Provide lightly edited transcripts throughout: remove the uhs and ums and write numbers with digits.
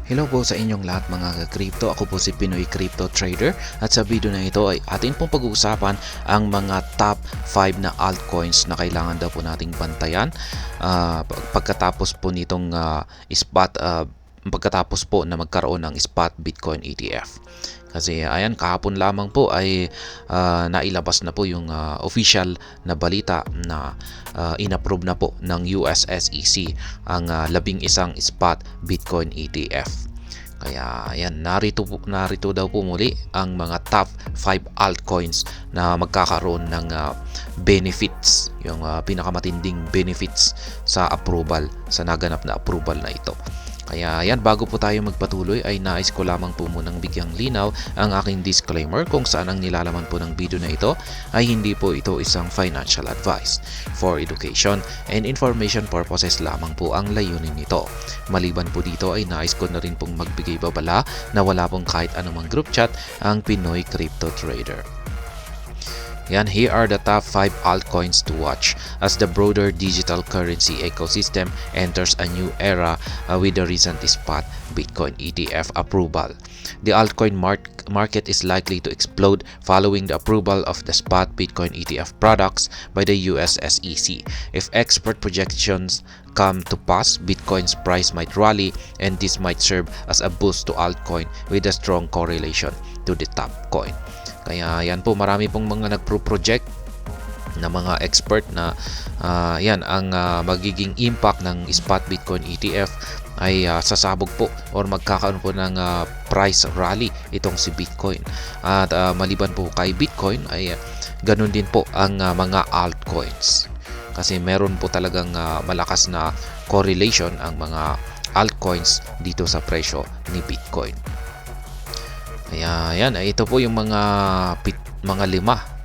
Hello po sa inyong lahat mga ka-crypto. Ako po si Pinoy Crypto Trader at sa video na ito ay atin pong pag-uusapan ang mga top 5 na altcoins na kailangan daw po nating bantayan pagkatapos po nitong pagkatapos po na magkaroon ng spot Bitcoin ETF. Kasi ayan, kahapon lamang po ay nailabas na po yung official na balita na inapprove na po ng US SEC ang 11 spot Bitcoin ETF. Kaya ayan, narito daw po muli ang mga top 5 altcoins na magkakaroon ng benefits, yung pinakamatinding benefits sa approval, sa naganap na approval na ito. Kaya yan, bago po tayo magpatuloy ay nais ko lamang po munang bigyang linaw ang aking disclaimer kung saan ang nilalaman po ng video na ito ay hindi po ito isang financial advice. For education and information purposes lamang po ang layunin nito. Maliban po dito ay nais ko na rin pong magbigay babala na wala pong kahit anumang group chat ang Pinoy Crypto Trader. Yan, here are the top 5 altcoins to watch as the broader digital currency ecosystem enters a new era with the recent spot Bitcoin ETF approval. The altcoin market is likely to explode following the approval of the spot Bitcoin ETF products by the US SEC. If expert projections come to pass, Bitcoin's price might rally and this might serve as a boost to altcoin with a strong correlation to the top coin. Kaya yan po, marami pong mga nagpro-project na mga expert na yan ang magiging impact ng spot Bitcoin ETF ay sasabog po or magkakaroon po ng price rally itong si Bitcoin. At maliban po kay Bitcoin ay ganun din po ang mga altcoins. Kasi meron po talagang malakas na correlation ang mga altcoins dito sa presyo ni Bitcoin. Kaya yan, ito po yung mga 5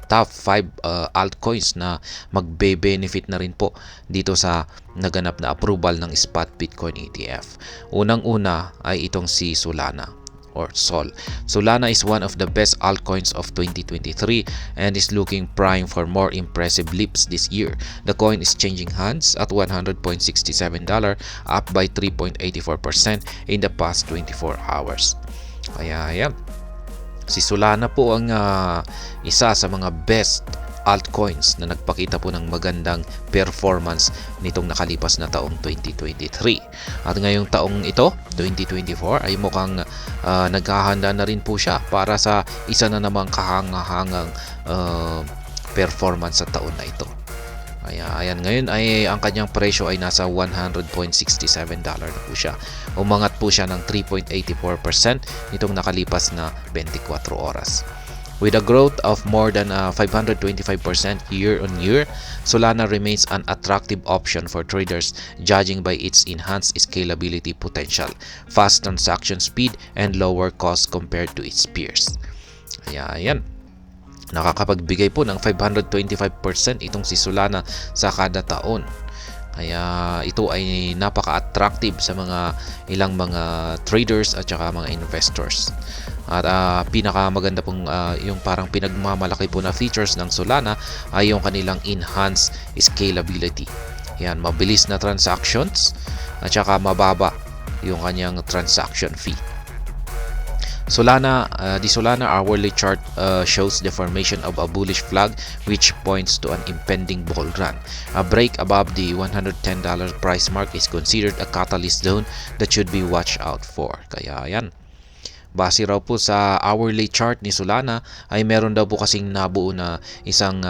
top 5 altcoins na magbe-benefit na rin po dito sa naganap na approval ng spot Bitcoin ETF. Unang-una ay itong si Solana or Sol. Solana is one of the best altcoins of 2023 and is looking prime for more impressive leaps this year. The coin is changing hands at $100.67, up by 3.84% in the past 24 hours. Kaya yan, si Solana po ang isa sa mga best altcoins na nagpakita po ng magandang performance nitong nakalipas na taong 2023. At ngayong taong ito, 2024, ay mukhang naghahanda na rin po siya para sa isa na namang kahangahangang performance sa taon na ito. Kaya ayan, ngayon ay ang kanyang presyo ay nasa $100.67 na po siya. Umangat po siya ng 3.84% nitong nakalipas na 24 oras. With a growth of more than 525% year-on-year, Solana remains an attractive option for traders judging by its enhanced scalability potential, fast transaction speed, and lower cost compared to its peers. Kaya ayan, nakakapagbigay po ng 525% itong si Solana sa kada taon. Kaya ito ay napaka-attractive sa ilang mga traders at saka mga investors. At pinakamaganda pong yung parang pinagmamalaki po na features ng Solana ay yung kanilang enhanced scalability. Yan, mabilis na transactions at saka mababa yung kanyang transaction fee. The Solana hourly chart shows the formation of a bullish flag which points to an impending bull run. A break above the $110 price mark is considered a catalyst zone that should be watched out for. Kaya yan, base raw po sa hourly chart ni Solana ay meron daw po kasing nabuo na isang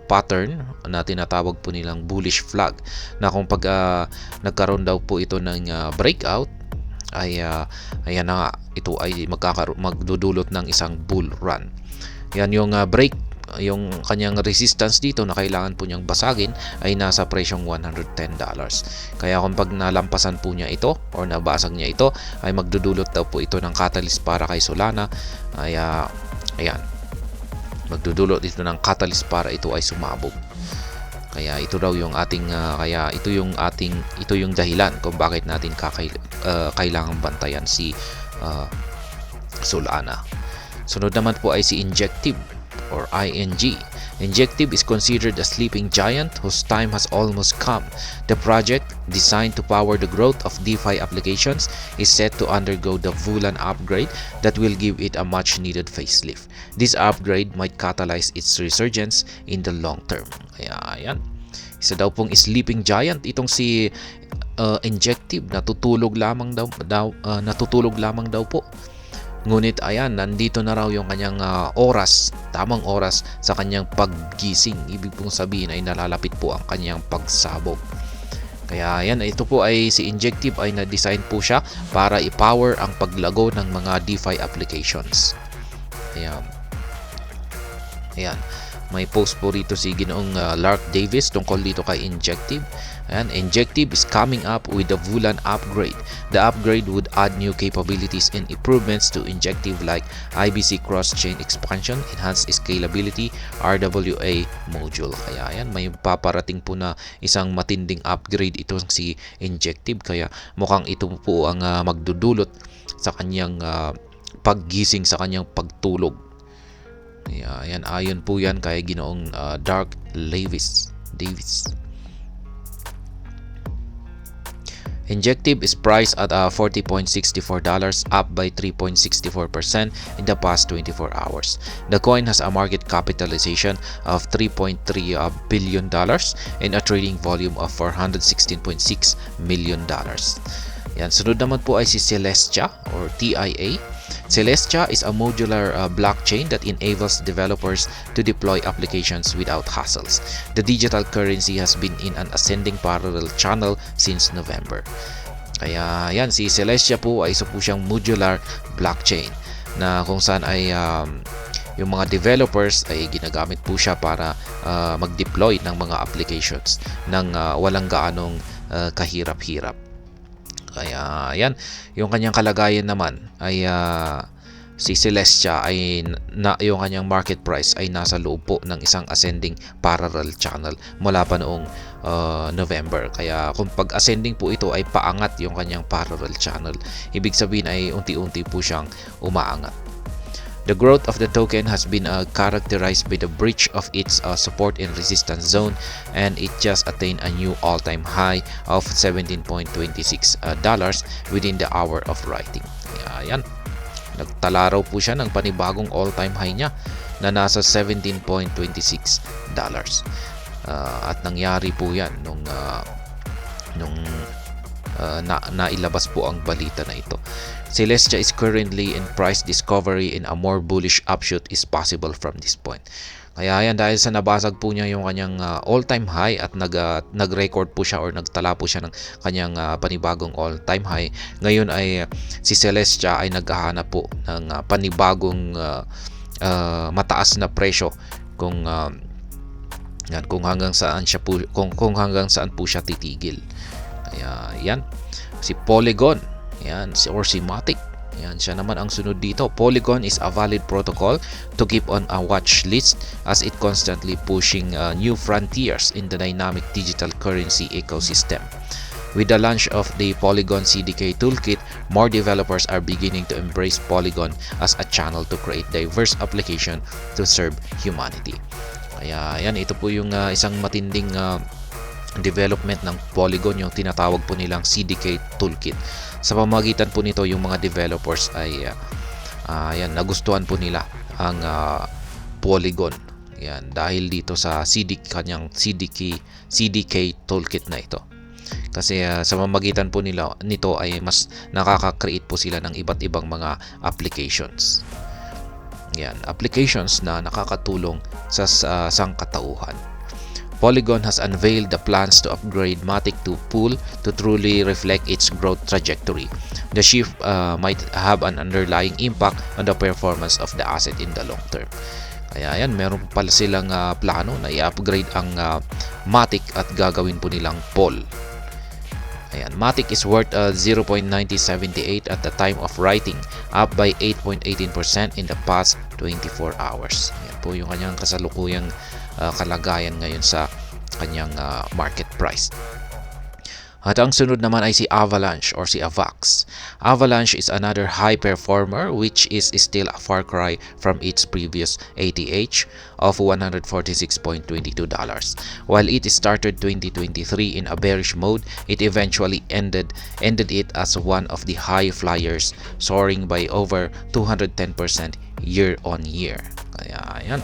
pattern na tinatawag po nilang bullish flag na kung pag nagkaroon daw po ito ng breakout ay ayan na nga, ito ay magdudulot ng isang bull run. Yan yung break, yung kanyang resistance dito na kailangan po niyang basagin ay nasa presyong $110. Kaya kung pag nalampasan po niya ito or nabasag niya ito ay magdudulot daw po ito ng catalyst para kay Solana. Ay ayan, magdudulot ito ng catalyst para ito ay sumabog. Kaya ito daw yung ating ito yung dahilan kung bakit natin kailangan bantayan si Solana. Sunod naman po ay si Injective or ING. Injective is considered a sleeping giant whose time has almost come. The project, designed to power the growth of DeFi applications, is set to undergo the VULAN upgrade that will give it a much-needed facelift. This upgrade might catalyze its resurgence in the long term. Kaya ayan, isa daw pong sleeping giant itong si Injective. Natutulog lamang daw po. Ngunit ayan, nandito na raw yung kanyang tamang oras sa kanyang paggising. Ibig pong sabihin ay nalalapit po ang kanyang pagsabog. Kaya ayan, ito po ay si Injective ay na-design po siya para i-power ang paglago ng mga DeFi applications. Ayan. May post po rito si Ginoong Lark Davis tungkol dito kay Injective. And Injective is coming up with the VULAN upgrade. The upgrade would add new capabilities and improvements to Injective like IBC cross-chain expansion, enhanced scalability, RWA module. Kaya ayan, may paparating po na isang matinding upgrade ito si Injective. Kaya mukhang ito po ang magdudulot sa kanyang paggising, sa kanyang pagtulog. Ayan, ayon po yan kay Ginoong Dark Davis. Injective is priced at $40.64, up by 3.64% in the past 24 hours. The coin has a market capitalization of $3.3 billion and a trading volume of $416.6 million. Yan, sunod naman po ay si Celestia or TIA. Celestia is a modular blockchain that enables developers to deploy applications without hassles. The digital currency has been in an ascending parallel channel since November. Kaya yan, si Celestia po ay isa po siyang modular blockchain na kung saan ay yung mga developers ay ginagamit po siya para mag-deploy ng mga applications ng walang gaanong kahirap-hirap. Kaya yan, yung kanyang kalagayan naman ay si Celestia ay yung kanyang market price ay nasa loob po ng isang ascending parallel channel mula pa noong November. Kaya kung pag-ascending po ito ay paangat yung kanyang parallel channel, ibig sabihin ay unti-unti po siyang umaangat. The growth of the token has been characterized by the breach of its support and resistance zone, and it just attained a new all-time high of $17.26 within the hour of writing. Ayan. Nagtala raw po siya ng panibagong all-time high niya na nasa $17.26. At nangyari po yan nung nailabas po ang balita na ito. Celestia is currently in price discovery and a more bullish upshoot is possible from this point. Kaya yan, dahil sa nabasag po niya yung kanyang all-time high at nag-record po siya or nagtala po siya ng kanyang panibagong all-time high. Ngayon ay si Celestia ay naghahanap po ng panibagong mataas na presyo kung hanggang saan siya po kung hanggang saan po siya titigil. Kaya yan, si Polygon, yan, or si Matic. Yan, siya naman ang sunod dito. Polygon is a valid protocol to keep on a watch list as it constantly pushing new frontiers in the dynamic digital currency ecosystem. With the launch of the Polygon CDK toolkit, more developers are beginning to embrace Polygon as a channel to create diverse application to serve humanity. Kaya yan, ito po yung isang matinding development ng Polygon, yung tinatawag po nilang CDK toolkit. Sa pamamagitan po nito, yung mga developers ay nagustuhan po nila ang Polygon. Yan, dahil dito sa kanyang CDK toolkit na ito. Kasi sa pamamagitan po nito ay mas nakaka-create po sila ng iba't ibang mga applications. Yan, applications na nakakatulong sa sangkatauhan. Polygon has unveiled the plans to upgrade Matic to Pool to truly reflect its growth trajectory. The shift might have an underlying impact on the performance of the asset in the long term. Kaya yan, meron pala silang plano na i-upgrade ang Matic at gagawin po nilang Pool. Ayan, Matic is worth 0.9078 at the time of writing, up by 8.18% in the past 24 hours. Ayan po yung kanyang kasalukuyang kalagayan ngayon sa kanyang market price. At ang sunod naman ay si Avalanche or si Avax. Avalanche is another high performer which is still a far cry from its previous ATH of $146.22. While it started 2023 in a bearish mode, it eventually ended it as one of the high flyers, soaring by over 210% year on year. Kaya ayan.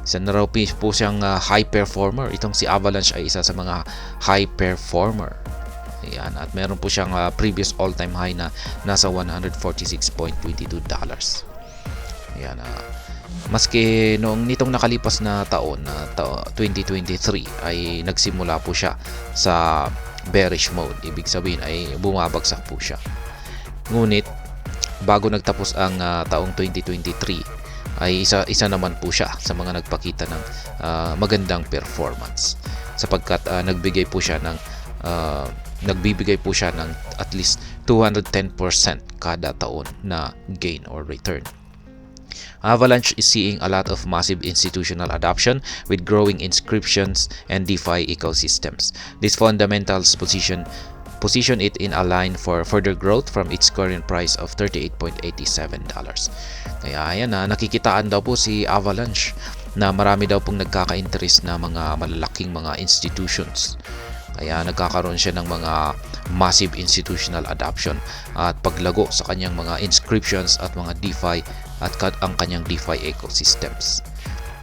Isa na raw po siyang high performer. Itong si Avalanche ay isa sa mga high performer. Ayan, at meron po siyang previous all-time high na nasa $146.22. Ayan, maski nitong nakalipas na taon na 2023 ay nagsimula po siya sa bearish mode. Ibig sabihin ay bumabagsak po siya. Ngunit bago nagtapos ang taong 2023 ay isa naman po siya sa mga nagpakita ng magandang performance sapagkat nagbibigay po siya ng at least 210% kada taon na gain or return. Avalanche is seeing a lot of massive institutional adoption with growing inscriptions and DeFi ecosystems. These fundamentals position it in a line for further growth from its current price of $38.87. Kaya ayan nakikitaan daw po si Avalanche na marami daw pong nagkaka-interest na mga malalaking mga institutions. Kaya nagkakaroon siya ng mga massive institutional adoption at paglago sa kanyang mga inscriptions at mga DeFi at ang kanyang DeFi ecosystems.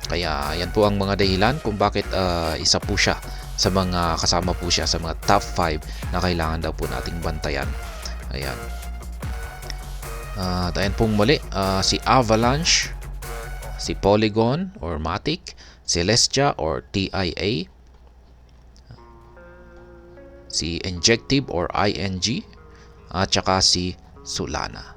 Kaya yan po ang mga dahilan kung bakit isa po siya sa mga kasama po siya sa mga top 5 na kailangan daw po nating bantayan. Ayan. Ayan pong muli, si Avalanche, si Polygon or Matic, Celestia or TIA, si Injective or ING, at saka si Solana.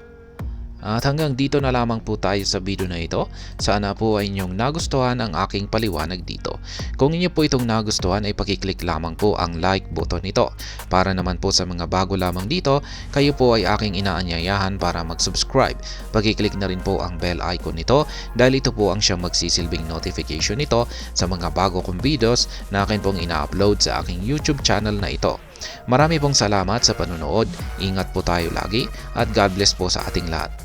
At hanggang dito na lamang po tayo sa video na ito. Sana po ay inyong nagustuhan ang aking paliwanag dito. Kung inyo po itong nagustuhan ay pakiclick lamang po ang like button nito. Para naman po sa mga bago lamang dito, kayo po ay aking inaanyayahan para mag-subscribe. Pakiclick na rin po ang bell icon nito dahil ito po ang siyang magsisilbing notification nito sa mga bago kong videos na akin pong ina-upload sa aking YouTube channel na ito. Marami pong salamat sa panonood. Ingat po tayo lagi at God bless po sa ating lahat.